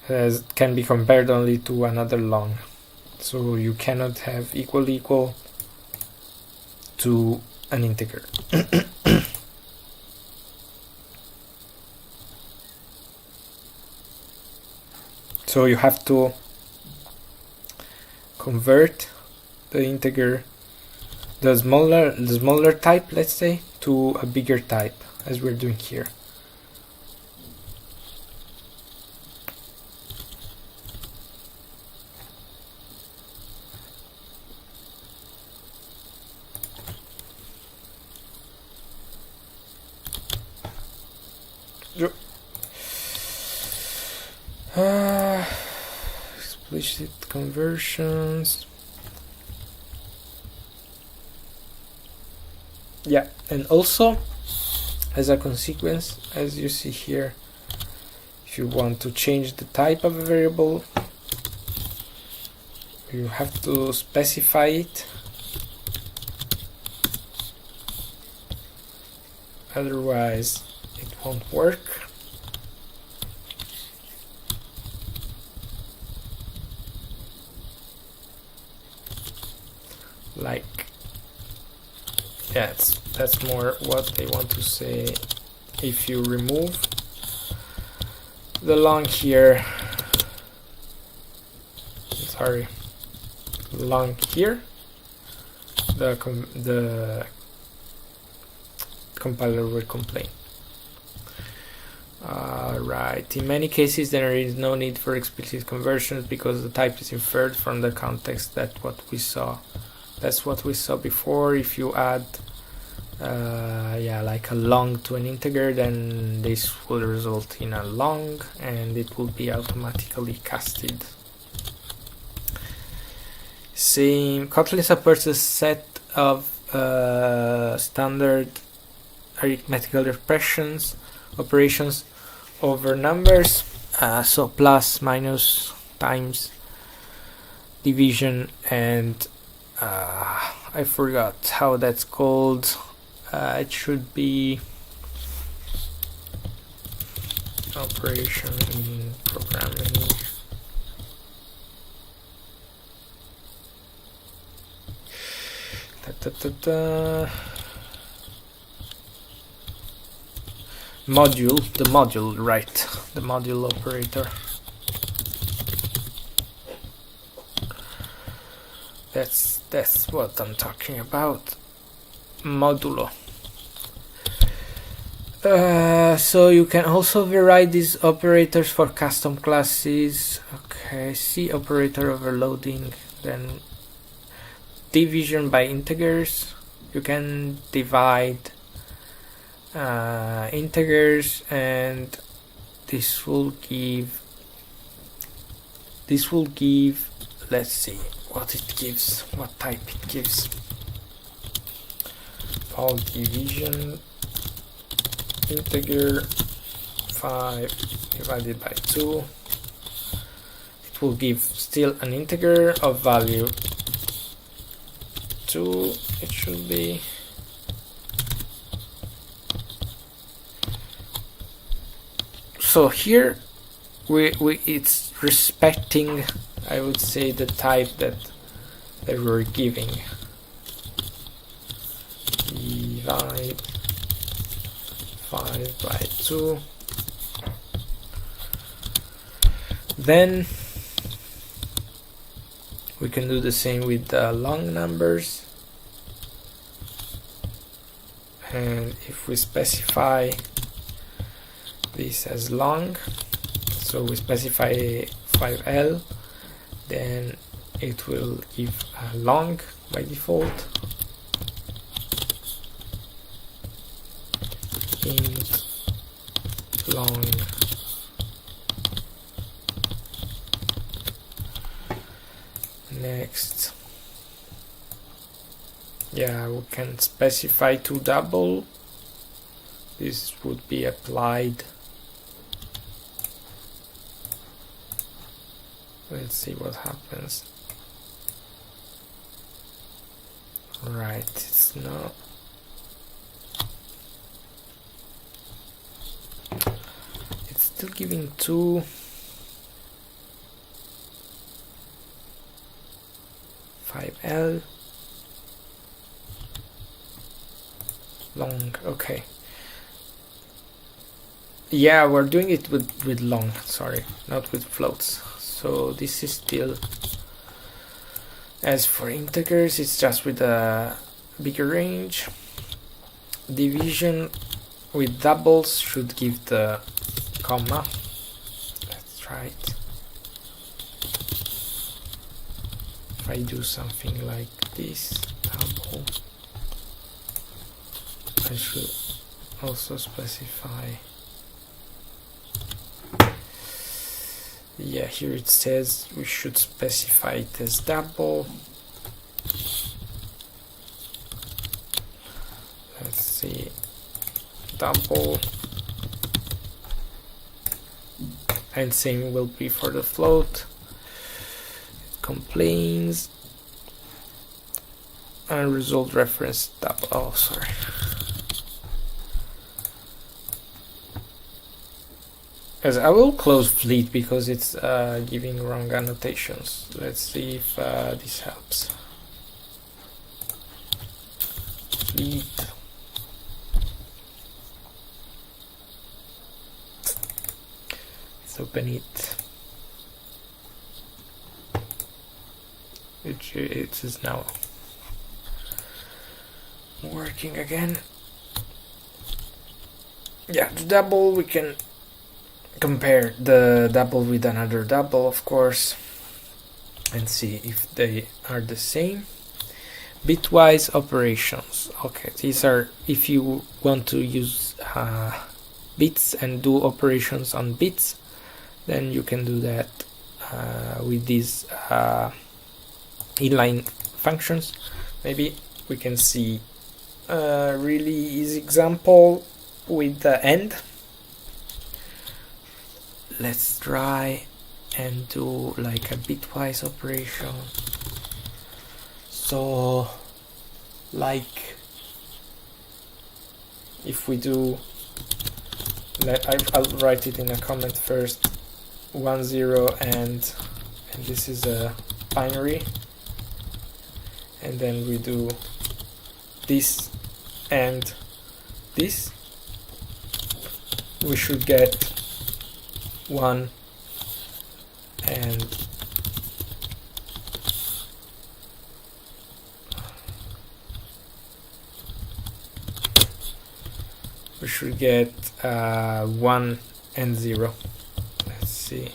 can be compared only to another long. So you cannot have equal to an integer. So you have to convert the integer, the smaller type, let's say, to a bigger type, as we're doing here. Explicit conversions. Yeah, and also as a consequence, as you see here, if you want to change the type of a variable, you have to specify it. Otherwise, it won't work. Like, yeah, that's more what they want to say. If you remove the long here, sorry, long here, the compiler will complain. Right. In many cases, there is no need for explicit conversions because the type is inferred from the context. That's what we saw. That's what we saw before. If you add, like a long to an integer, then this will result in a long, and it will be automatically casted. Same. Kotlin supports a set of standard arithmetical operations over numbers, so plus, minus, times, division, and I forgot how that's called. It should be operation in programming. The module, right? The module operator. That's what I'm talking about. Modulo. So you can also override these operators for custom classes. Okay, see operator overloading, then division by integers. you can divide integers, and this will give, let's see what it gives, what type it gives. All division integer 5 divided by 2. It will give still an integer of value 2, it should be. So here it's respecting, I would say, the type that we're giving. Divide 5 by 2. Then we can do the same with the long numbers, and if we specify this as long, so we specify 5L, then it will give a long by default. Int long next. Yeah, we can specify to double. This would be applied. Let's see what happens. Right, it's not. It's still giving 2. L long, okay. Yeah, we're doing it with long, sorry, not with floats. So this is still, as for integers, it's just with a bigger range. Division with doubles should give the comma. Let's try it. If I do something like this, double, I should also specify. Yeah, here it says we should specify it as double. Let's see, double, and same will be for the float. It complains unresolved reference double. Oh, sorry. As I will close fleet because it's giving wrong annotations. Let's see if this helps. Fleet. Let's open it. It is now working again. Yeah, the double, we can compare the double with another double, of course, and see if they are the same. Bitwise operations. Okay, these are if you want to use bits and do operations on bits, then you can do that with these inline functions. Maybe we can see a really easy example with the end. Let's try and do like a bitwise operation. So like if we do, I'll write it in a comment first, 1 0 and this is a binary, and then we do this and this, we should get 1 and we should get 1 and 0. Let's see,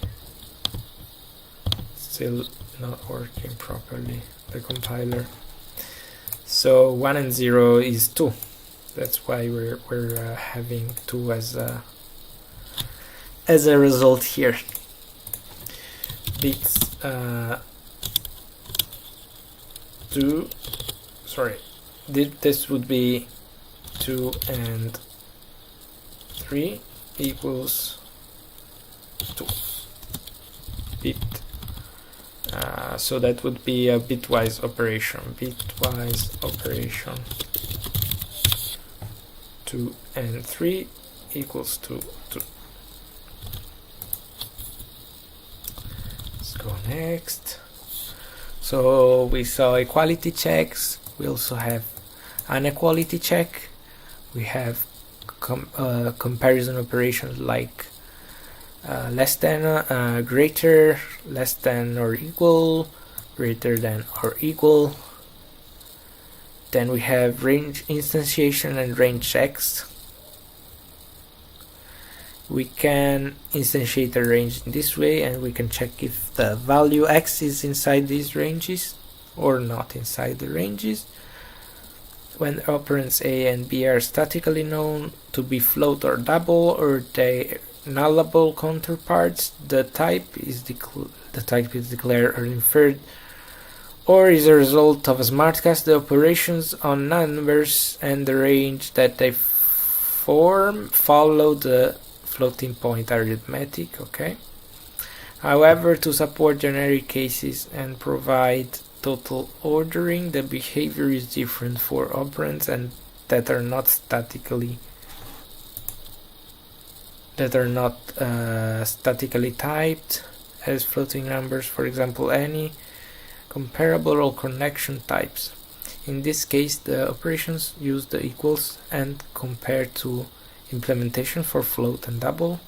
still not working properly, the compiler. So 1 and 0 is 2. That's why we're having 2 as a result here. Bits 2. Sorry, this would be 2 and 3 equals 2 bit. So that would be a bitwise operation. 2 and 3 equals 2. Let's go next. So we saw equality checks. We also have inequality check. We have comparison operations like less than, greater, less than or equal, greater than or equal. Then we have range instantiation and range checks. We can instantiate a range in this way, and we can check if the value x is inside these ranges or not inside the ranges. When operands a and b are statically known to be float or double, or they nullable counterparts, the type is declared or inferred, or is a result of a smartcast. The operations on numbers and the range that they form follow the floating point arithmetic. Okay. However, to support generic cases and provide total ordering, the behavior is different for operands and that are not statically typed as floating numbers, for example, any comparable or connection types. In this case, the operations use the equals and compare to implementation for float and double.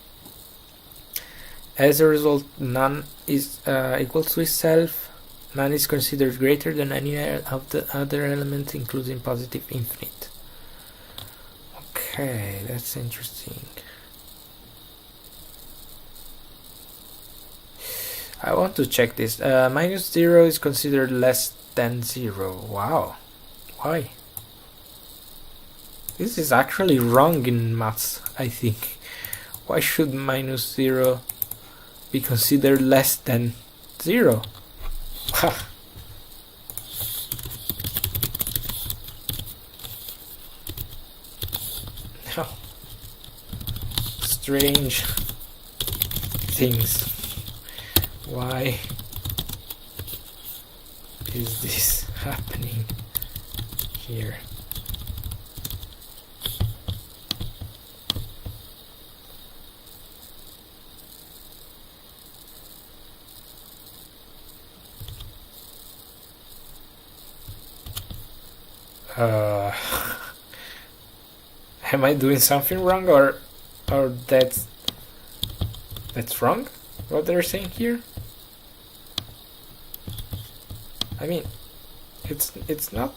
As a result, none is equal to itself. None is considered greater than any of the other elements, including positive infinite. Okay, that's interesting. I want to check this. Minus 0 is considered less than 0. Wow. Why? This is actually wrong in maths, I think. Why should minus 0 be considered less than 0? No. Strange things. Why is this happening here? Am I doing something wrong, or that's wrong? What they're saying here? I mean, it's not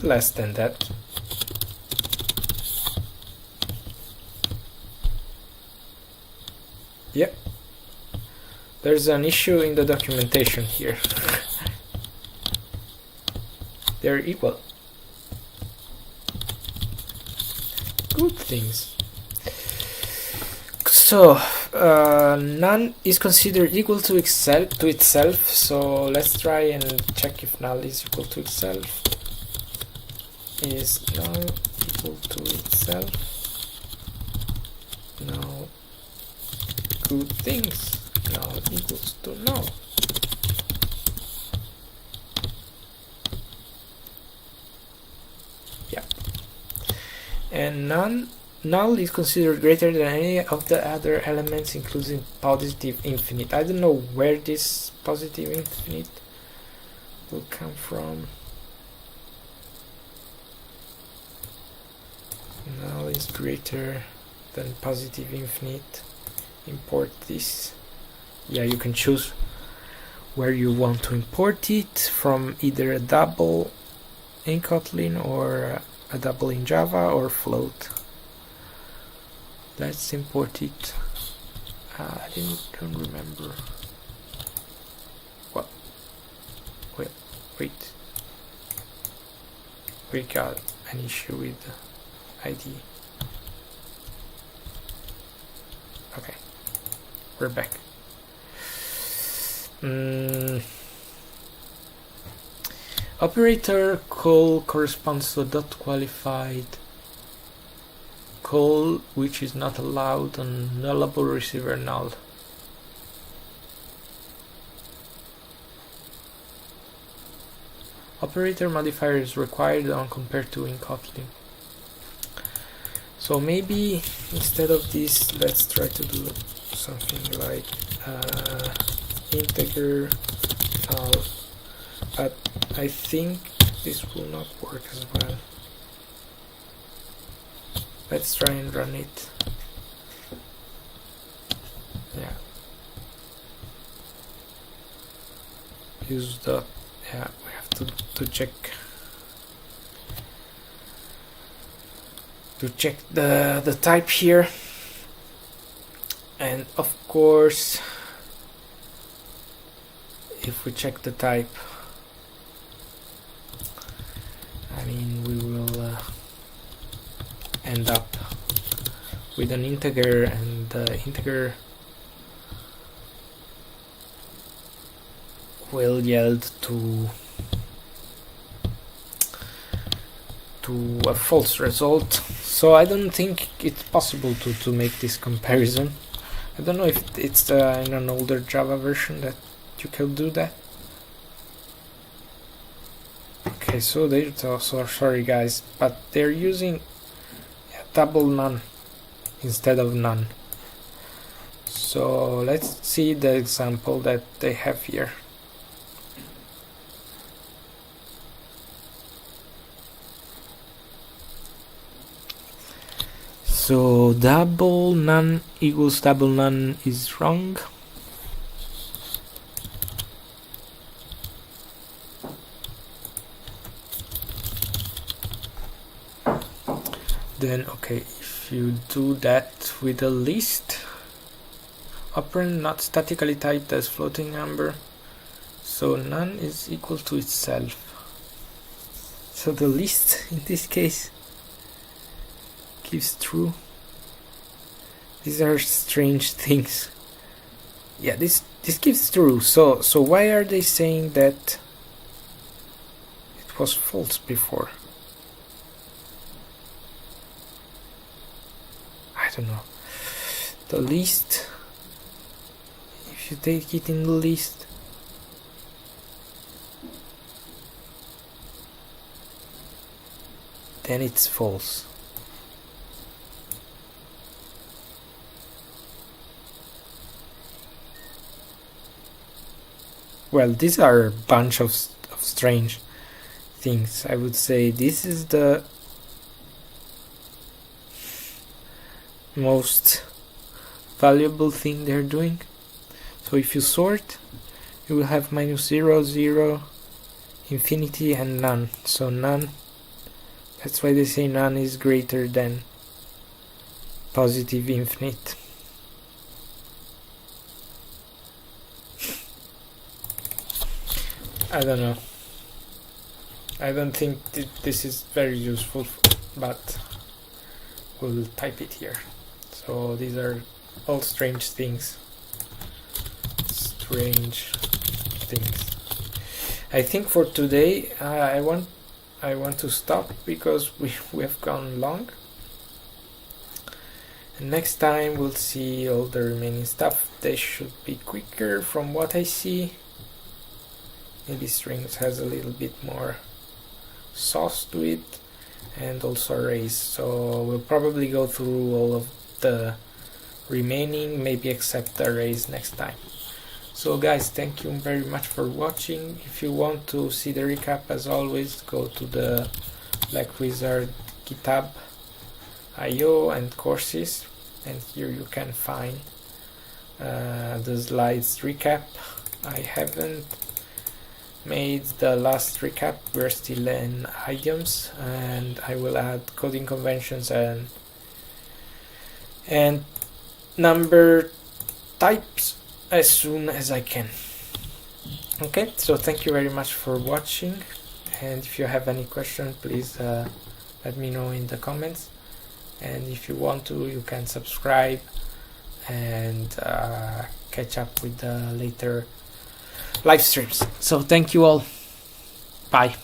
less than that. Yep. There's an issue in the documentation here. They're equal. Good things. So none is considered equal to itself. So let's try and check if null is equal to itself. Is null equal to itself? No. Good things. Null equals to null. Yeah. And null is considered greater than any of the other elements, including positive infinite. I don't know where this positive infinite will come from. Null is greater than positive infinite. Import this. Yeah, you can choose where you want to import it, from either a double in Kotlin or a double in Java or float. Let's import it. I don't remember. What? wait, we got an issue with the ID. Okay, we're back. Operator call corresponds to a dot qualified call which is not allowed on nullable receiver null. Operator modifier is required on compared to in Kotlin. So maybe instead of this, let's try to do something like integer null, but I think this will not work as well. Let's try and run it. Yeah. Use the, yeah, we have to check the type here, and of course if we check the type, I mean we will end up with an integer, and the integer will yield to a false result. So I don't think it's possible to make this comparison. I don't know if it's in an older Java version that you can do that. Okay, so they're so sorry guys, but they're using double none instead of none. So let's see the example that they have here. So double none equals double none is wrong. Then okay, if you do that with a list, operand not statically typed as floating number, so none is equal to itself. So the list in this case gives true. These are strange things. Yeah, this gives true. So why are they saying that it was false before? I don't know. The list, if you take it in the list, then it's false. Well, these are a bunch of strange things. I would say this is the most valuable thing they're doing. So if you sort, you will have -0, 0, infinity, and none. So none, that's why they say none is greater than positive infinite. I don't know. I don't think this is very useful, but we'll type it here. So these are all strange things. Strange things. I think for today I want to stop because we have gone long. And next time we'll see all the remaining stuff. They should be quicker from what I see. Maybe strings has a little bit more sauce to it, and also arrays. So we'll probably go through all of the remaining, maybe except the arrays next time. So guys, thank you very much for watching. If you want to see the recap, as always, go to the Black Wizard GitHub IO and courses, and here you can find the slides recap. I haven't made the last recap, we're still in idioms, and I will add coding conventions and number types as soon as I can. Okay, so thank you very much for watching, and if you have any question, please let me know in the comments, and if you want to, you can subscribe and catch up with the later live streams. So thank you all. Bye.